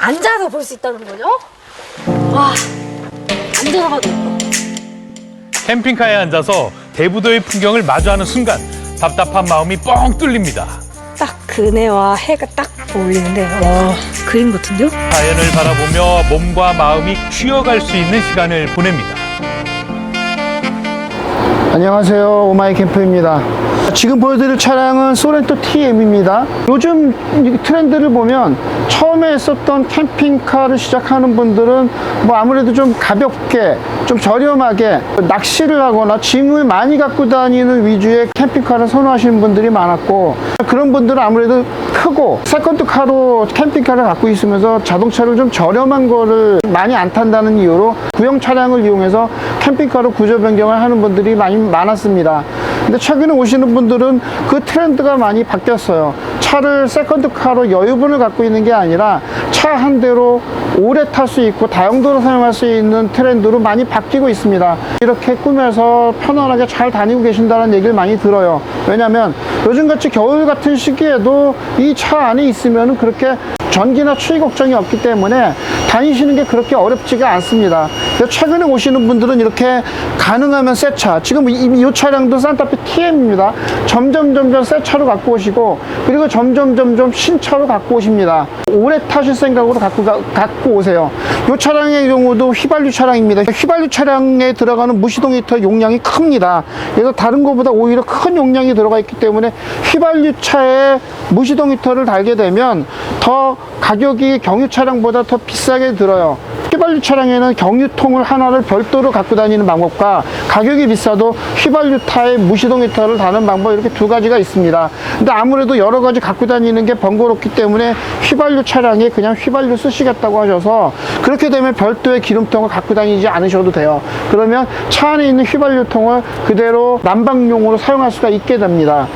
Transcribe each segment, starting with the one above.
앉아서 볼 수 있다는 거죠? 와, 앉아서 봐도 예뻐. 캠핑카에 앉아서 대부도의 풍경을 마주하는 순간 답답한 마음이 뻥 뚫립니다. 딱 그네와 해가 딱 어울리는데, 와, 그림 같은데요? 자연을 바라보며 몸과 마음이 쉬어갈 수 있는 시간을 보냅니다. 안녕하세요, 오마이 캠프입니다. 지금 보여드릴 차량은 소렌토 TM입니다. 요즘 트렌드를 보면 처음에 했었던 캠핑카를 시작하는 분들은 뭐 아무래도 좀 가볍게, 좀 저렴하게 낚시를 하거나 짐을 많이 갖고 다니는 위주의 캠핑카를 선호하시는 분들이 많았고, 그런 분들은 아무래도 크고 세컨드카로 캠핑카를 갖고 있으면서 자동차를 좀 저렴한 거를 많이 안 탄다는 이유로 구형 차량을 이용해서 캠핑카로 구조 변경을 하는 분들이 많았습니다. 근데 최근에 오시는 분들은 그 트렌드가 많이 바뀌었어요. 차를 세컨드카로 여유분을 갖고 있는 게 아니라 차 한 대로 오래 탈 수 있고 다용도로 사용할 수 있는 트렌드로 많이 바뀌고 있습니다. 이렇게 꾸며서 편안하게 잘 다니고 계신다는 얘기를 많이 들어요. 왜냐면 요즘같이 겨울 같은 시기에도 이 차 안에 있으면 그렇게 전기나 추위 걱정이 없기 때문에 다니시는 게 그렇게 어렵지가 않습니다. 최근에 오시는 분들은 이렇게 가능하면 새 차, 지금 이 차량도 산타페 TM입니다. 점점 새 차로 갖고 오시고, 그리고 점점 신차로 갖고 오십니다. 오래 타실 생각으로 갖고 오세요. 이 차량의 경우도 휘발유 차량입니다. 휘발유 차량에 들어가는 무시동 히터 용량이 큽니다. 그래서 다른 것보다 오히려 큰 용량이 들어가 있기 때문에 휘발유 차에 무시동 히터를 달게 되면 더 가격이 경유 차량보다 더 비싸게 들어요. 휘발유 차량에는 경유통을 하나를 별도로 갖고 다니는 방법과 가격이 비싸도 휘발유타에 무시동 히터를 다는 방법, 이렇게 두 가지가 있습니다. 근데 아무래도 여러 가지 갖고 다니는 게 번거롭기 때문에 휘발유 차량에 그냥 휘발유 쓰시겠다고 하셔서, 그렇게 되면 별도의 기름통을 갖고 다니지 않으셔도 돼요. 그러면 차 안에 있는 휘발유통을 그대로 난방용으로 사용할 수가 있게 됩니다.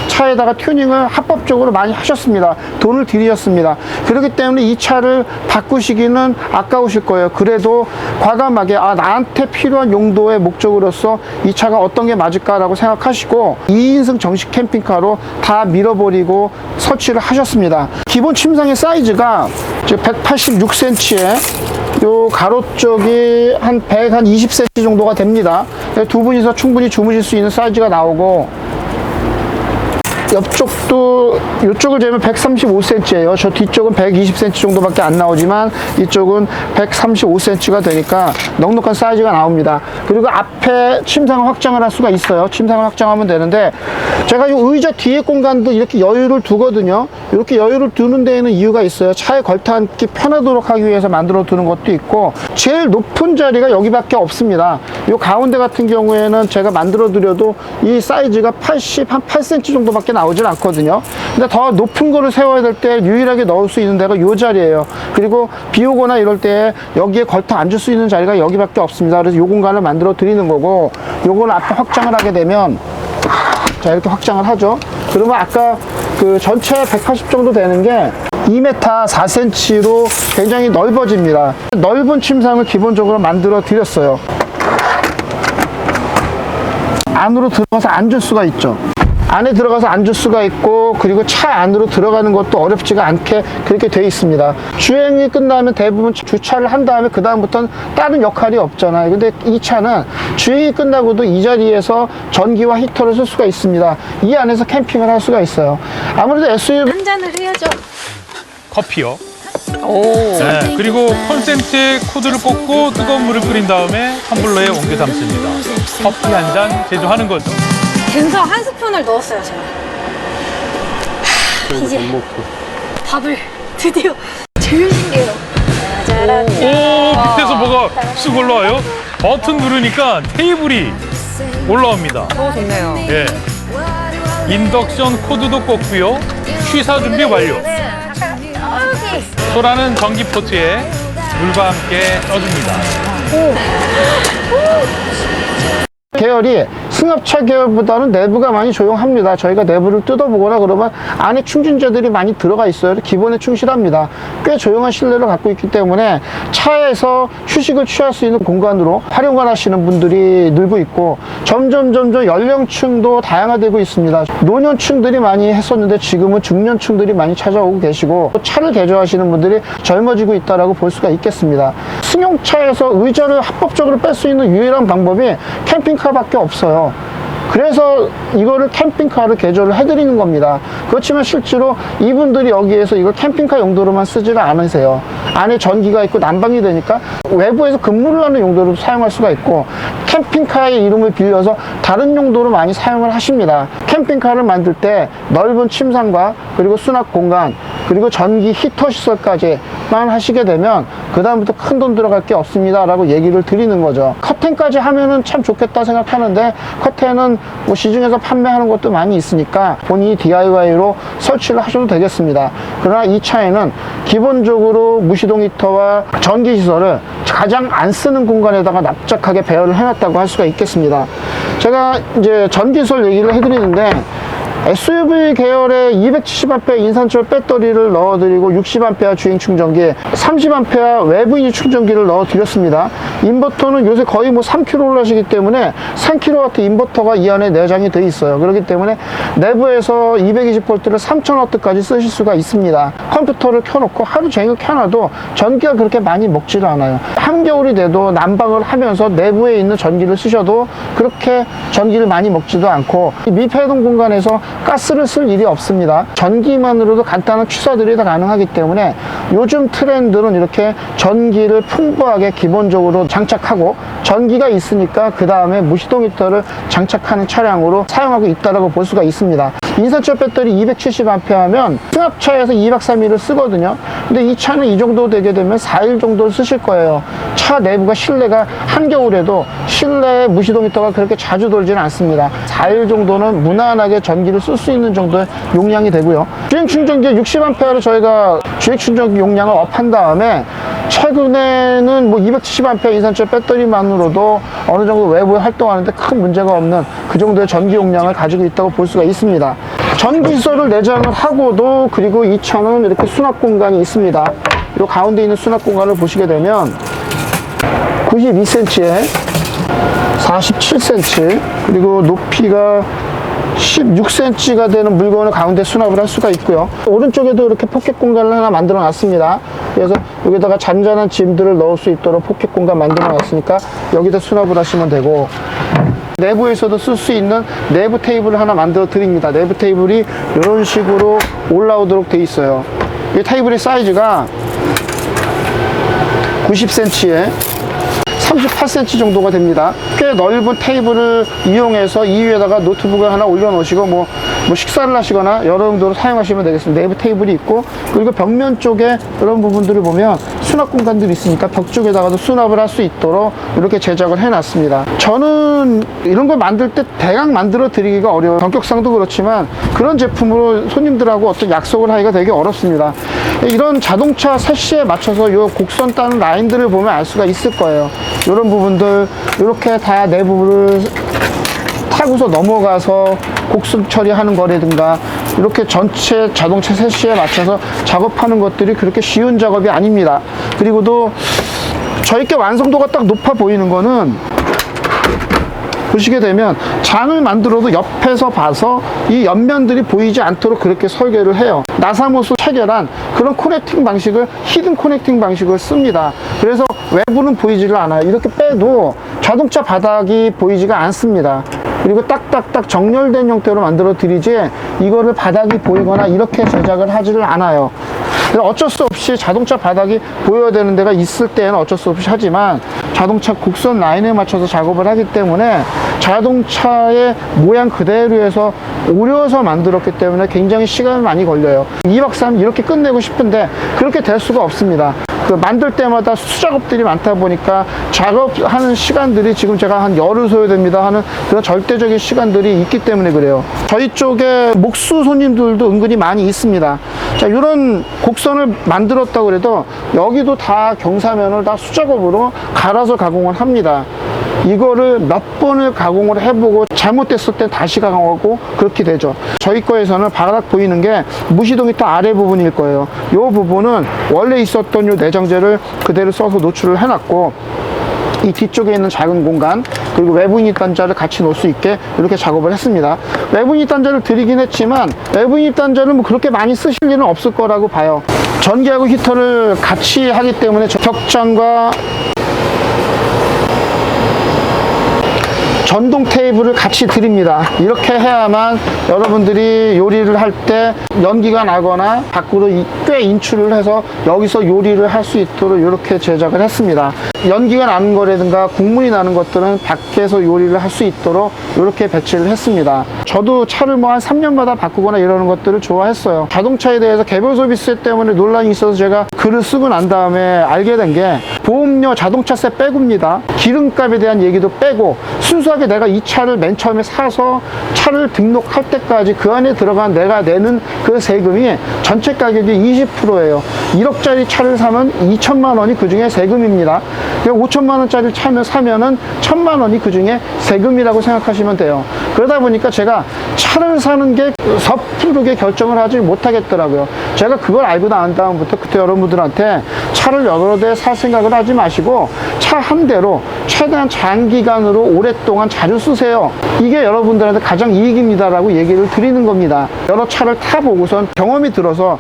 차에다가 튜닝을 합법적으로 많이 하셨습니다. 돈을 들이셨습니다. 그렇기 때문에 이 차를 바꾸시기는 아까우실 거예요. 그래도 과감하게 나한테 필요한 용도의 목적으로서 이 차가 어떤 게 맞을까라고 생각하시고 2인승 정식 캠핑카로 다 밀어버리고 설치를 하셨습니다. 기본 침상의 사이즈가 186cm에 요 가로 쪽이 한 120cm 정도가 됩니다. 두 분이서 충분히 주무실 수 있는 사이즈가 나오고, 옆쪽도, 이쪽을 재면 135cm예요. 저 뒤쪽은 120cm 정도밖에 안 나오지만 이쪽은 135cm가 되니까 넉넉한 사이즈가 나옵니다. 그리고 앞에 침상을 확장을 할 수가 있어요. 침상을 확장하면 되는데, 제가 이 의자 뒤에 공간도 이렇게 여유를 두거든요. 이렇게 여유를 두는 데에는 이유가 있어요. 차에 걸터 앉기 편하도록 하기 위해서 만들어 두는 것도 있고, 제일 높은 자리가 여기밖에 없습니다. 이 가운데 같은 경우에는 제가 만들어 드려도 이 사이즈가 한 8cm 정도밖에 나오질 않거든요. 근데 더 높은 거를 세워야 될 때 유일하게 넣을 수 있는 데가 이 자리예요. 그리고 비 오거나 이럴 때 여기에 걸터 앉을 수 있는 자리가 여기밖에 없습니다. 그래서 이 공간을 만들어 드리는 거고, 요걸 앞에 확장을 하게 되면, 자, 이렇게 확장을 하죠. 그러면 아까 그 전체 180 정도 되는 게 2m 4cm로 굉장히 넓어집니다. 넓은 침상을 기본적으로 만들어 드렸어요. 안으로 들어가서 앉을 수가 있죠. 안에 들어가서 앉을 수가 있고, 그리고 차 안으로 들어가는 것도 어렵지가 않게 그렇게 돼 있습니다. 주행이 끝나면 대부분 주차를 한 다음에 그 다음부터는 다른 역할이 없잖아요. 근데 이 차는 주행이 끝나고도 이 자리에서 전기와 히터를 쓸 수가 있습니다. 이 안에서 캠핑을 할 수가 있어요. 아무래도 SUV 한 잔을 해야죠. 커피요. 오. 네, 그리고 콘센트에 코드를 꽂고 뜨거운 물을 끓인 다음에 텀블러에 옮겨 담습니다. 커피 한 잔 제조하는 거죠. 갱서 한 스푼을 넣었어요, 제가. 이제 밥을 드디어. 제일 신기해요. 짜란. 오, 밑에서 뭐가 쑥 올라와요? 버튼 누르니까 테이블이 올라옵니다. 좋네요. 예. 인덕션 코드도 꽂고요. 취사 준비 완료. 소라는 전기 포트에 물과 함께 쪄줍니다. 계열이 승합차 계열보다는 내부가 많이 조용합니다. 저희가 내부를 뜯어보거나 그러면 안에 충전재들이 많이 들어가 있어요. 기본에 충실합니다. 꽤 조용한 실내를 갖고 있기 때문에 차에서 휴식을 취할 수 있는 공간으로 활용을 하시는 분들이 늘고 있고, 점점 연령층도 다양화되고 있습니다. 노년층들이 많이 했었는데 지금은 중년층들이 많이 찾아오고 계시고, 차를 개조하시는 분들이 젊어지고 있다고 볼 수가 있겠습니다. 승용차에서 의자를 합법적으로 뺄 수 있는 유일한 방법이 캠핑카밖에 없어요. 그래서 이거를 캠핑카를 개조를 해드리는 겁니다. 그렇지만 실제로 이분들이 여기에서 이걸 캠핑카 용도로만 쓰지를 않으세요. 안에 전기가 있고 난방이 되니까 외부에서 근무를 하는 용도로 사용할 수가 있고, 캠핑카의 이름을 빌려서 다른 용도로 많이 사용을 하십니다. 캠핑카를 만들 때 넓은 침상과 그리고 수납 공간 그리고 전기 히터 시설까지만 하시게 되면 그 다음부터 큰 돈 들어갈 게 없습니다 라고 얘기를 드리는 거죠. 커튼까지 하면은 참 좋겠다 생각하는데, 커튼은 뭐 시중에서 판매하는 것도 많이 있으니까 본인이 DIY로 설치를 하셔도 되겠습니다. 그러나 이 차에는 기본적으로 무시동 히터와 전기 시설을 가장 안 쓰는 공간에다가 납작하게 배열을 해놨다고 할 수가 있겠습니다. 제가 이제 전기 시설 얘기를 해드리는데, SUV 계열의 270A 인산철 배터리를 넣어드리고 60A 주행 충전기, 30A 외부인 충전기를 넣어드렸습니다. 인버터는 요새 거의 뭐 3kW 하시기 때문에 3kW 인버터가 이 안에 내장이 되어 있어요. 그렇기 때문에 내부에서 220V를 3000W까지 쓰실 수가 있습니다. 컴퓨터를 켜놓고 하루 종일 켜놔도 전기가 그렇게 많이 먹지를 않아요. 한겨울이 돼도 난방을 하면서 내부에 있는 전기를 쓰셔도 그렇게 전기를 많이 먹지도 않고, 미폐동 공간에서 가스를 쓸 일이 없습니다. 전기만으로도 간단한 취사들이 다 가능하기 때문에 요즘 트렌드는 이렇게 전기를 풍부하게 기본적으로 장착하고, 전기가 있으니까 그 다음에 무시동 히터를 장착하는 차량으로 사용하고 있다고 볼 수가 있습니다. 인산철 배터리 270A면 승합차에서 2박 3일을 쓰거든요. 근데 이 차는 이 정도 되게 되면 4일 정도를 쓰실 거예요. 차 내부가 실내가 한겨울에도 실내에 무시동 히터가 그렇게 자주 돌지는 않습니다. 4일 정도는 무난하게 전기를 쓸 수 있는 정도의 용량이 되고요. 주행 충전기 60A를 저희가 주행 충전기 용량을 업한 다음에, 최근에는 뭐 270A 인산철 배터리만으로도 어느 정도 외부에 활동하는데 큰 문제가 없는 그 정도의 전기 용량을 가지고 있다고 볼 수가 있습니다. 전기 시설을 내장을 하고도, 그리고 이 차는 이렇게 수납 공간이 있습니다. 이 가운데 있는 수납 공간을 보시게 되면 92cm에 47cm, 그리고 높이가 16cm가 되는 물건을 가운데 수납을 할 수가 있고요. 오른쪽에도 이렇게 포켓 공간을 하나 만들어 놨습니다. 그래서 여기다가 잔잔한 짐들을 넣을 수 있도록 포켓 공간 만들어 놨으니까 여기다 수납을 하시면 되고, 내부에서도 쓸 수 있는 내부 테이블을 하나 만들어 드립니다. 내부 테이블이 이런 식으로 올라오도록 되어 있어요. 이 테이블의 사이즈가 90cm에 38cm 정도가 됩니다. 꽤 넓은 테이블을 이용해서 이 위에다가 노트북을 하나 올려놓으시고 뭐 식사를 하시거나 여러 용도로 사용하시면 되겠습니다. 내부 테이블이 있고, 그리고 벽면 쪽에 이런 부분들을 보면 수납 공간들이 있으니까 벽 쪽에다가도 수납을 할 수 있도록 이렇게 제작을 해놨습니다. 저는 이런 걸 만들 때 대강 만들어 드리기가 어려워요. 성격상도 그렇지만 그런 제품으로 손님들하고 어떤 약속을 하기가 되게 어렵습니다. 이런 자동차 세시에 맞춰서 이 곡선 따는 라인들을 보면 알 수가 있을 거예요. 이런 부분들 이렇게 다 내부를 타고서 넘어가서 곡선 처리하는 거라든가, 이렇게 전체 자동차 세시에 맞춰서 작업하는 것들이 그렇게 쉬운 작업이 아닙니다. 그리고도 저희께 완성도가 딱 높아 보이는 거는, 보시게 되면 장을 만들어도 옆에서 봐서 이 옆면들이 보이지 않도록 그렇게 설계를 해요. 나사못을 체결한 그런 커넥팅 방식을, 히든 커넥팅 방식을 씁니다. 그래서 외부는 보이지를 않아요. 이렇게 빼도 자동차 바닥이 보이지가 않습니다. 그리고 딱딱딱 정렬된 형태로 만들어 드리지, 이거를 바닥이 보이거나 이렇게 제작을 하지를 않아요. 어쩔 수 없이 자동차 바닥이 보여야 되는 데가 있을 때는 어쩔 수 없이 하지만, 자동차 곡선 라인에 맞춰서 작업을 하기 때문에 자동차의 모양 그대로 해서 오려서 만들었기 때문에 굉장히 시간이 많이 걸려요. 2박 3일 이렇게 끝내고 싶은데 그렇게 될 수가 없습니다. 그 만들 때마다 수작업들이 많다 보니까 작업하는 시간들이 지금 제가 한 열흘 소요됩니다 하는 그런 절대적인 시간들이 있기 때문에 그래요. 저희 쪽에 목수 손님들도 은근히 많이 있습니다. 자, 이런 곡선을 만들었다고 해도 여기도 다 경사면을 다 수작업으로 갈아서 가공을 합니다. 이거를 몇 번을 가공을 해보고 잘못됐을 때 다시 가공하고 그렇게 되죠. 저희 거에서는 바닥 보이는 게 무시동 히터 아래 부분일 거예요. 이 부분은 원래 있었던 이 내장재를 그대로 써서 노출을 해놨고, 이 뒤쪽에 있는 작은 공간 그리고 외부 유닛 단자를 같이 놓을 수 있게 이렇게 작업을 했습니다. 외부 유닛 단자를 드리긴 했지만 외부 유닛 단자는 뭐 그렇게 많이 쓰실 일은 없을 거라고 봐요. 전기하고 히터를 같이 하기 때문에 격장과 전동 테이블을 같이 드립니다. 이렇게 해야만 여러분들이 요리를 할 때 연기가 나거나 밖으로 꽤 인출을 해서 여기서 요리를 할 수 있도록 이렇게 제작을 했습니다. 연기가 나는 거라든가 국물이 나는 것들은 밖에서 요리를 할 수 있도록 이렇게 배치를 했습니다. 저도 차를 뭐 한 3년마다 바꾸거나 이러는 것들을 좋아했어요. 자동차에 대해서 개별 소비세 때문에 논란이 있어서 제가 글을 쓰고 난 다음에 알게 된 게 보험료, 자동차세 빼고입니다. 기름값에 대한 얘기도 빼고 순수하게 내가 이 차를 맨 처음에 사서 차를 등록할 때까지 그 안에 들어간 내가 내는 그 세금이 전체 가격이 20%예요. 1억짜리 차를 사면 2천만 원이 그 중에 세금입니다. 5천만 원짜리 차를 사면은 1천만 원이 그 중에 세금이라고 생각하시면 돼요. 그러다 보니까 제가 차를 사는 게 섣부르게 결정을 하지 못하겠더라고요. 제가 그걸 알고 난 다음부터 그때 여러분들한테 차를 여러 대 살 생각을 하지 마시고 차 한 대로 최대한 장기간으로 오랫동안 자주 쓰세요. 이게 여러분들한테 가장 이익입니다라고 얘기를 드리는 겁니다. 여러 차를 타보고선 경험이 들어서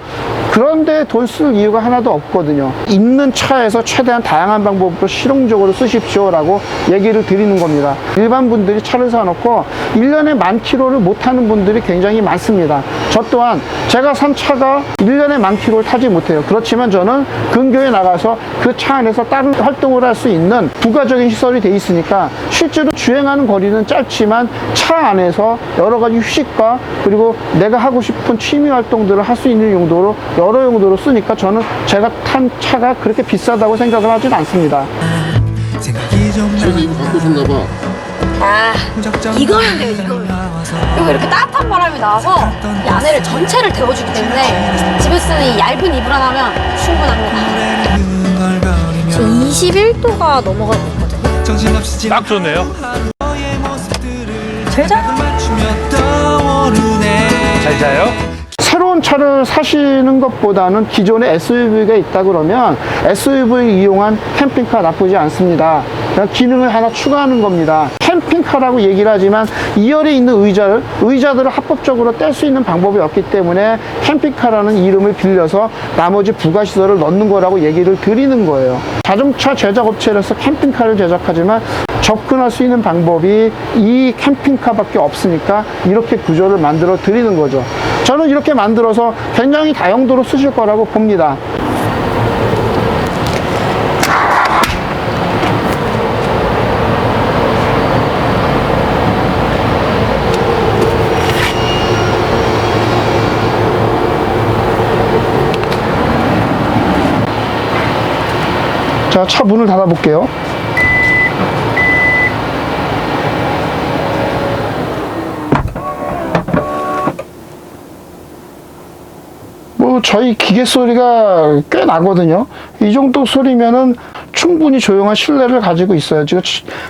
그런데 돈 쓸 이유가 하나도 없거든요. 있는 차에서 최대한 다양한 방법으로 실용적으로 쓰십시오라고 얘기를 드리는 겁니다. 일반 분들이 차를 사놓고 1년에 10,000km를 못 타는 분들이 굉장히 많습니다. 저 또한 제가 산 차가 1년에 10,000km를 타지 못해요. 그렇지만 저는 근교에 나가서 그 차 안에서 다른 활동을 할 수 있는 부가적인 시설이 돼 있으니까 실제로 주행하는 거리는 짧지만 차 안에서 여러 가지 휴식과 그리고 내가 하고 싶은 취미 활동들을 할 수 있는 용도로 여러 용도로 쓰니까 저는 제가 탄 차가 그렇게 비싸다고 생각을 하진 않습니다. 저기 이거 바꾸셨나봐. 아, 이거는 돼요, 이거는. 그리고 이렇게 따뜻한 바람이 나와서 이 안에를 전체를 데워주기 때문에 집에 쓰는 이 얇은 이불 하나면 충분합니다. 저 21도가 넘어가고 있거든요. 딱 좋네요. 제일 잘 잘 자요? 새로운 차를 사시는 것보다는 기존에 SUV가 있다 그러면 SUV 이용한 캠핑카 나쁘지 않습니다. 그냥 기능을 하나 추가하는 겁니다. 캠핑카라고 얘기를 하지만 2열에 있는 의자들을 합법적으로 뗄 수 있는 방법이 없기 때문에 캠핑카라는 이름을 빌려서 나머지 부가시설을 넣는 거라고 얘기를 드리는 거예요. 자동차 제작업체로서 캠핑카를 제작하지만 접근할 수 있는 방법이 이 캠핑카밖에 없으니까 이렇게 구조를 만들어 드리는 거죠. 저는 이렇게 만들어서 굉장히 다용도로 쓰실 거라고 봅니다. 자, 차 문을 닫아 볼게요. 저희 기계 소리가 꽤 나거든요. 이 정도 소리면은 충분히 조용한 실내를 가지고 있어요. 지금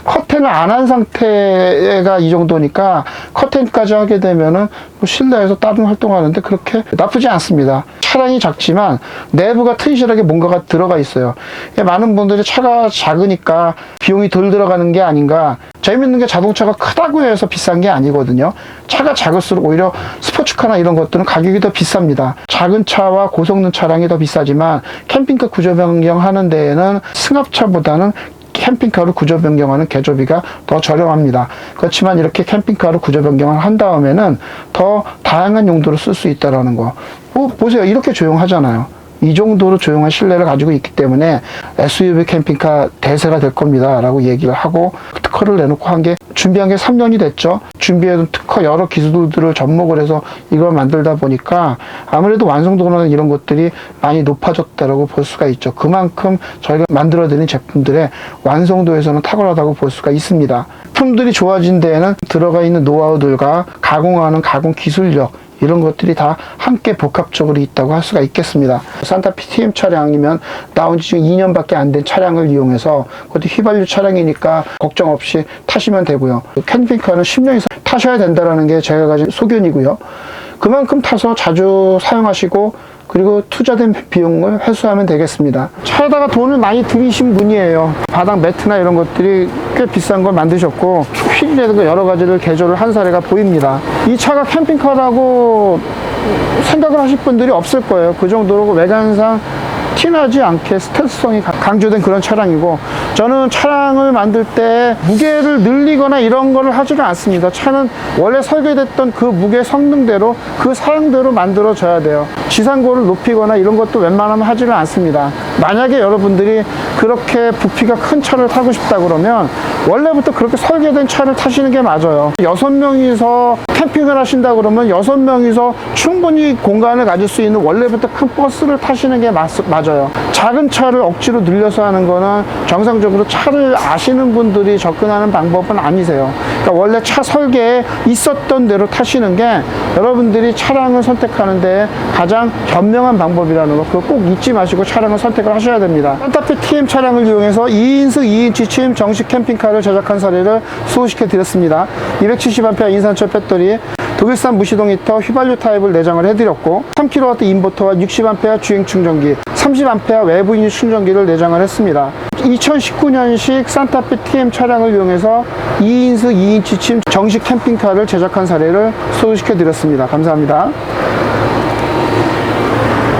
커튼을 안 한 상태가 이 정도니까 커튼까지 하게 되면은 뭐 실내에서 다른 활동하는데 그렇게 나쁘지 않습니다. 차량이 작지만 내부가 튼실하게 뭔가가 들어가 있어요. 많은 분들이 차가 작으니까 비용이 덜 들어가는 게 아닌가. 재밌는 게 자동차가 크다고 해서 비싼 게 아니거든요. 차가 작을수록 오히려 스포츠카나 이런 것들은 가격이 더 비쌉니다. 작은 차와 고성능 차량이 더 비싸지만 캠핑카 구조 변경하는 데에는 승합차보다는 캠핑카로 구조 변경하는 개조비가 더 저렴합니다. 그렇지만 이렇게 캠핑카로 구조 변경을 한 다음에는 더 다양한 용도로 쓸 수 있다는 거. 보세요. 이렇게 조용하잖아요. 이 정도로 조용한 실내를 가지고 있기 때문에 SUV 캠핑카 대세가 될 겁니다 라고 얘기를 하고 특허를 내놓고 준비한 게 3년이 됐죠. 준비해둔 특허 여러 기술들을 접목을 해서 이걸 만들다 보니까 아무래도 완성도나 이런 것들이 많이 높아졌다고 볼 수가 있죠. 그만큼 저희가 만들어드린 제품들의 완성도에서는 탁월하다고 볼 수가 있습니다. 품들이 좋아진 데에는 들어가 있는 노하우들과 가공하는 가공 기술력 이런 것들이 다 함께 복합적으로 있다고 할 수가 있겠습니다. 산타페 TM 차량이면 나온 지 지금 2년밖에 안 된 차량을 이용해서 그것도 휘발유 차량이니까 걱정 없이 타시면 되고요. 캠핑카는 10년 이상 타셔야 된다는 게 제가 가진 소견이고요. 그만큼 타서 자주 사용하시고 그리고 투자된 비용을 회수하면 되겠습니다. 차에다가 돈을 많이 들이신 분이에요. 바닥 매트나 이런 것들이 꽤 비싼 걸 만드셨고 휠이라든가 여러 가지를 개조를 한 사례가 보입니다. 이 차가 캠핑카라고 생각을 하실 분들이 없을 거예요. 그 정도로 외관상 티나지 않게 스텔스성이 강조된 그런 차량이고, 저는 차량을 만들 때 무게를 늘리거나 이런 거를 하지는 않습니다. 차는 원래 설계됐던 그 무게 성능대로 그 사양대로 만들어져야 돼요. 지상고를 높이거나 이런 것도 웬만하면 하지는 않습니다. 만약에 여러분들이 그렇게 부피가 큰 차를 타고 싶다 그러면 원래부터 그렇게 설계된 차를 타시는 게 맞아요. 6명이서 캠핑을 하신다 그러면 6명이서 충분히 공간을 가질 수 있는 원래부터 큰 버스를 타시는 게 맞아요. 작은 차를 억지로 늘려서 하는 거는 정상적으로 차를 아시는 분들이 접근하는 방법은 아니세요. 그러니까 원래 차 설계에 있었던 대로 타시는 게 여러분들이 차량을 선택하는데 가장 현명한 방법이라는 거, 그거 꼭 잊지 마시고 차량을 선택을 하셔야 됩니다. 산타페 TM 차량을 이용해서 2인승 2인 취침 정식 캠핑카를 제작한 사례를 소개시켜 드렸습니다. 270A 인산철 배터리, 독일산 무시동 히터 휘발유 타입을 내장을 해드렸고 3kW 인버터와 60A 주행 충전기, 30A 외부 인유 충전기를 내장을 했습니다. 2019년식 산타페 TM 차량을 이용해서 2인승 2인 취침 정식 캠핑카를 제작한 사례를 소개시켜 드렸습니다. 감사합니다.